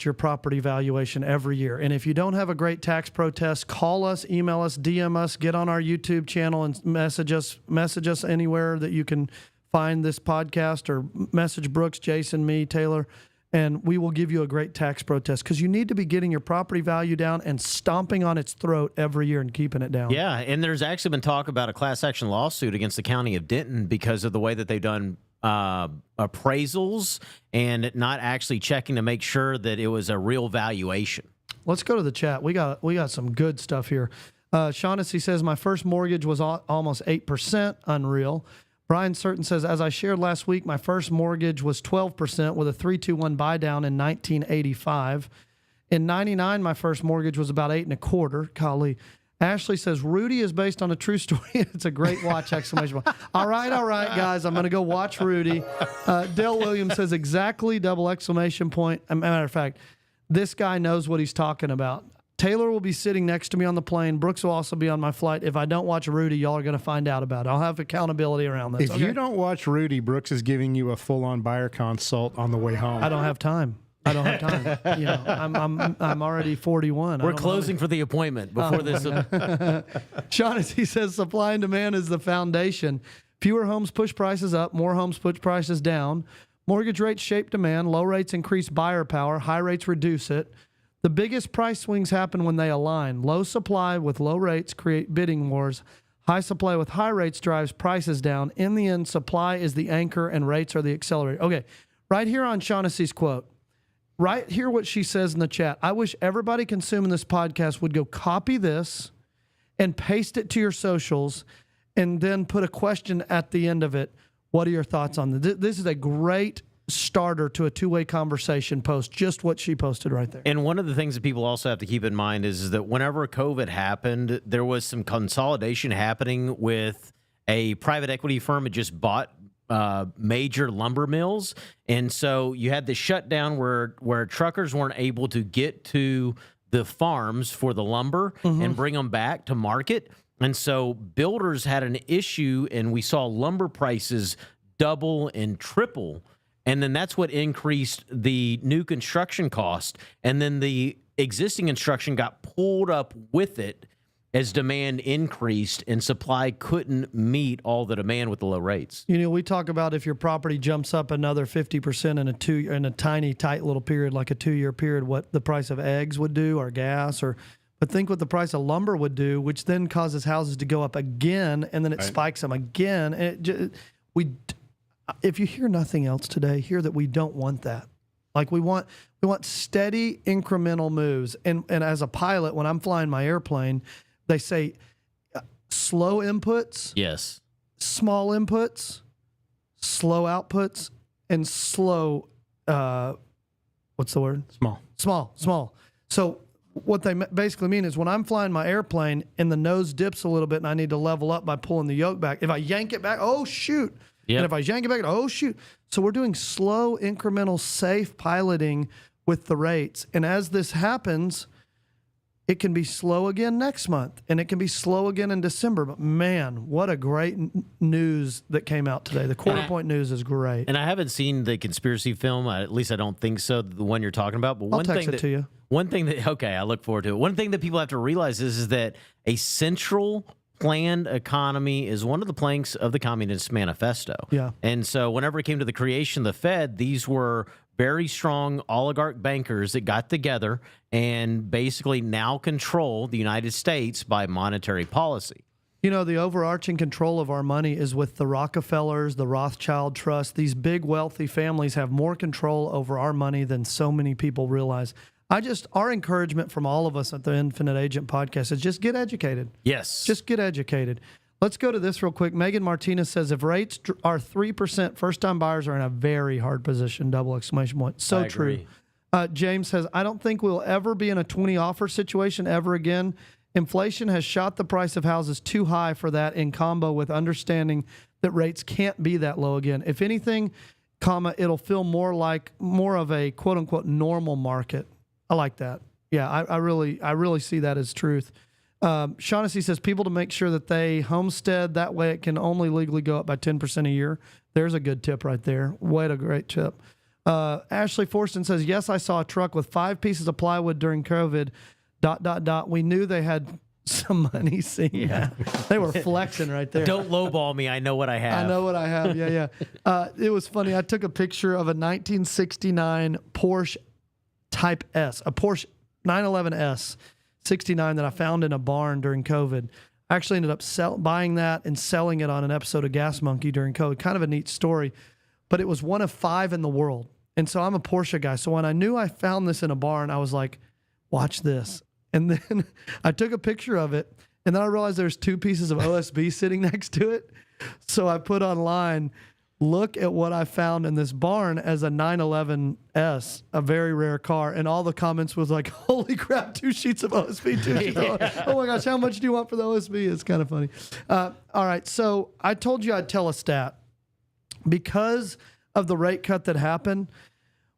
your property valuation every year. And if you don't have a great tax protest, call us, email us, DM us, get on our YouTube channel and message us anywhere that you can find this podcast, or message Brooks, Jason, me, Taylor, and we will give you a great tax protest, because you need to be getting your property value down and stomping on its throat every year and keeping it down. Yeah, and there's actually been talk about a class action lawsuit against the county of Denton because of the way that they've done appraisals and not actually checking to make sure that it was a real valuation. Let's go to the chat. We got some good stuff here. Shaughnessy says, my first mortgage was almost 8%. Unreal. Brian Certain says, as I shared last week, my first mortgage was 12% with a 3-2-1 buy down in 1985. In 99, my first mortgage was about 8.25%. Golly. Ashley says, Rudy is based on a true story. It's a great watch, exclamation point. All right, guys. I'm going to go watch Rudy. Dale Williams says, exactly, double exclamation point. As a matter of fact, this guy knows what he's talking about. Taylor will be sitting next to me on the plane. Brooks will also be on my flight. If I don't watch Rudy, y'all are going to find out about it. I'll have accountability around this. If you don't watch Rudy, Brooks is giving you a full-on buyer consult on the way home. I don't have time. You know, I'm already 41. We're closing for the appointment before this. Shaughnessy says supply and demand is the foundation. Fewer homes push prices up, more homes push prices down. Mortgage rates shape demand. Low rates increase buyer power. High rates reduce it. The biggest price swings happen when they align. Low supply with low rates create bidding wars. High supply with high rates drives prices down. In the end, supply is the anchor and rates are the accelerator. Okay, right here on Shaughnessy's quote. Right here what she says in the chat. I wish everybody consuming this podcast would go copy this and paste it to your socials and then put a question at the end of it. What are your thoughts on this? This is a great starter to a two-way conversation post, just what she posted right there. And one of the things that people also have to keep in mind is that whenever COVID happened, there was some consolidation happening with a private equity firm that just bought major lumber mills. And so you had the shutdown where truckers weren't able to get to the farms for the lumber and bring them back to market. And so builders had an issue, and we saw lumber prices double and triple. And then that's what increased the new construction cost. And then the existing construction got pulled up with it as demand increased and supply couldn't meet all the demand with the low rates. You know, we talk about if your property jumps up another 50% in a tiny, tight little period, like a 2-year period, what the price of eggs would do or gas, but think what the price of lumber would do, which then causes houses to go up again, and then it spikes them again. And if you hear nothing else today, hear that we don't want that. Like we want steady incremental moves. And as a pilot, when I'm flying my airplane, they say slow inputs, Yes. small inputs, slow outputs, and slow, what's the word? Small. So what they basically mean is when I'm flying my airplane and the nose dips a little bit and I need to level up by pulling the yoke back, if I yank it back, oh, shoot. Yep. And if I yank it back, oh, shoot. So we're doing slow, incremental, safe piloting with the rates. And as this happens, it can be slow again next month, and it can be slow again in December. But, man, what a great news that came out today. The quarter point news is great. And I haven't seen the conspiracy film. At least I don't think so, the one you're talking about. But I'll text it to you. One thing that, okay, I look forward to it. One thing that people have to realize is that a central planned economy is one of the planks of the Communist Manifesto. Yeah. And so whenever it came to the creation of the Fed, these were very strong oligarch bankers that got together and basically now control the United States by monetary policy. You know, the overarching control of our money is with the Rockefellers, the Rothschild Trust. These big wealthy families have more control over our money than so many people realize. Our encouragement from all of us at the Infinite Agent Podcast is just get educated. Yes. Just get educated. Let's go to this real quick. Megan Martinez says, if rates are 3%, first-time buyers are in a very hard position, double exclamation point. So I true. agree. James says, I don't think we'll ever be in a 20 offer situation ever again. Inflation has shot the price of houses too high for that, in combo with understanding that rates can't be that low again. If anything, it'll feel more of a quote-unquote normal market. I like that. Yeah, I really see that as truth. Shaughnessy says people to make sure that they homestead. That way it can only legally go up by 10% a year. There's a good tip right there. What a great tip. Ashley Forston says, yes, I saw a truck with 5 pieces of plywood during COVID, ... We knew they had some money seeing that. They were flexing right there. Don't lowball me. I know what I have. I know what I have. Yeah. It was funny. I took a picture of a 1969 Porsche Type S, a Porsche 911S 69 that I found in a barn during COVID. I actually ended up buying that and selling it on an episode of Gas Monkey during COVID. Kind of a neat story, but it was one of 5 in the world. And so I'm a Porsche guy. So when I knew I found this in a barn, I was like, watch this. And then I took a picture of it, and then I realized there's 2 pieces of OSB sitting next to it. So I put online, look at what I found in this barn as a 911S, a very rare car. And all the comments was like, holy crap, 2 sheets of OSB. 2 sheets Oh my gosh, how much do you want for the OSB? It's kind of funny. All right, so I told you I'd tell a stat. Because of the rate cut that happened,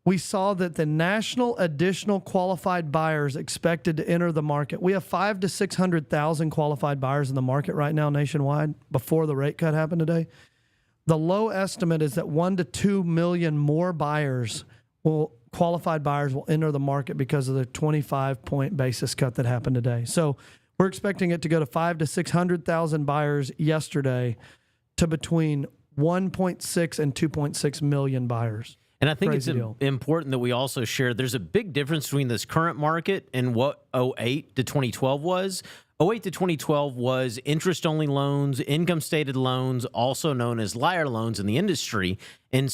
we saw that the national additional qualified buyers expected to enter the market. We have 500,000 to 600,000 qualified buyers in the market right now nationwide before the rate cut happened today. The low estimate is that 1 to 2 million more qualified buyers will enter the market because of the 25-point basis cut that happened today. So we're expecting it to go to 500,000 to 600,000 buyers yesterday to between 1.6 and 2.6 million buyers. And I think Crazy it's deal. important that we also share there's a big difference between this current market and what 08 to 2012 was. 08 to 2012 was interest-only loans, income-stated loans, also known as liar loans in the industry. And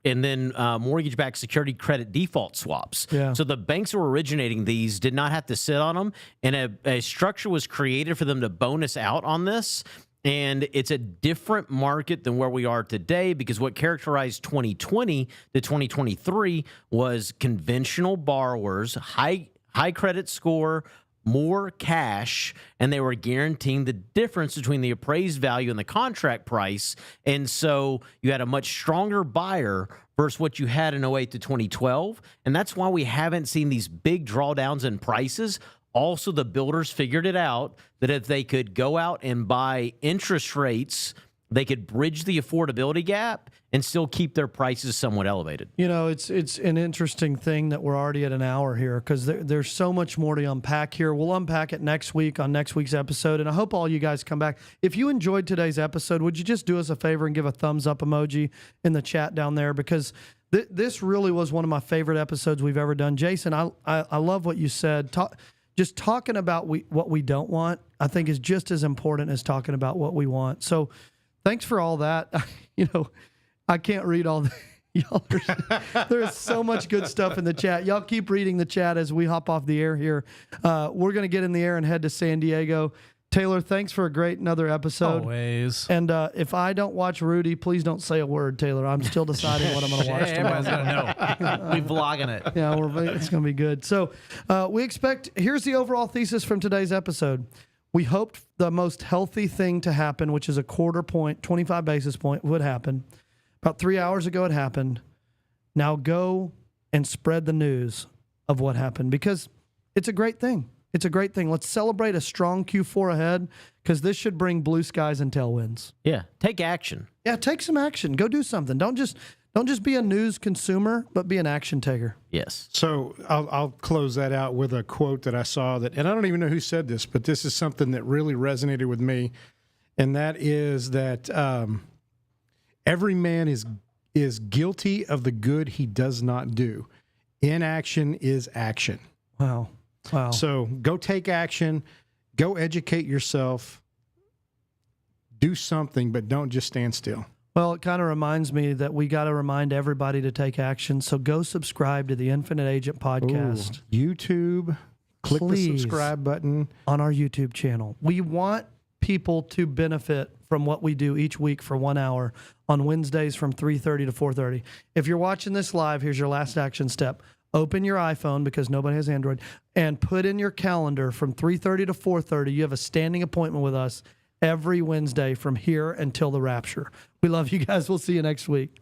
then mortgage-backed security credit default swaps. Yeah. So the banks who were originating these did not have to sit on them, and a structure was created for them to bonus out on this. And it's a different market than where we are today, because what characterized 2020 to 2023 was conventional borrowers, high credit score, more cash, and they were guaranteeing the difference between the appraised value and the contract price. And so you had a much stronger buyer versus what you had in 08 to 2012. And that's why we haven't seen these big drawdowns in prices. Also, the builders figured it out that if they could go out and buy interest rates, they could bridge the affordability gap and still keep their prices somewhat elevated. You know, it's an interesting thing that we're already at an hour here, because there's so much more to unpack here. We'll unpack it next week on next week's episode, and I hope all you guys come back. If you enjoyed today's episode, would you just do us a favor and give a thumbs up emoji in the chat down there, because this really was one of my favorite episodes we've ever done. Jason, I love what you said. Just talking about what we don't want, I think, is just as important as talking about what we want. So thanks for all that. You know, I can't read all the y'all. There's so much good stuff in the chat. Y'all keep reading the chat as we hop off the air here. We're going to get in the air and head to San Diego. Taylor, thanks for another episode. Always. And if I don't watch Rudy, please don't say a word, Taylor. I'm still deciding what I'm going to watch tomorrow. Everybody's going to know. We're vlogging it. Yeah, it's going to be good. So we expect, here's the overall thesis from today's episode. We hoped the most healthy thing to happen, which is a 1/4 point, 25 basis point, would happen. About 3 hours ago, it happened. Now go and spread the news of what happened, because it's a great thing. It's a great thing. Let's celebrate a strong Q4 ahead, because this should bring blue skies and tailwinds. Yeah, take action. Yeah, take some action. Go do something. Don't just be a news consumer, but be an action taker. Yes. So I'll close that out with a quote that I saw and I don't even know who said this, but this is something that really resonated with me, and that is that every man is guilty of the good he does not do. Inaction is action. Wow. So go take action, go educate yourself, do something, but don't just stand still. Well, it kind of reminds me that we got to remind everybody to take action. So go subscribe to the Infinite Agent podcast. Ooh, YouTube, click Please. the subscribe button. On our YouTube channel. We want people to benefit from what we do each week for 1 hour on Wednesdays from 3:30 to 4:30. If you're watching this live, here's your last action step. Open your iPhone, because nobody has Android, and put in your calendar from 3:30 to 4:30. You have a standing appointment with us every Wednesday from here until the rapture. We love you guys. We'll see you next week.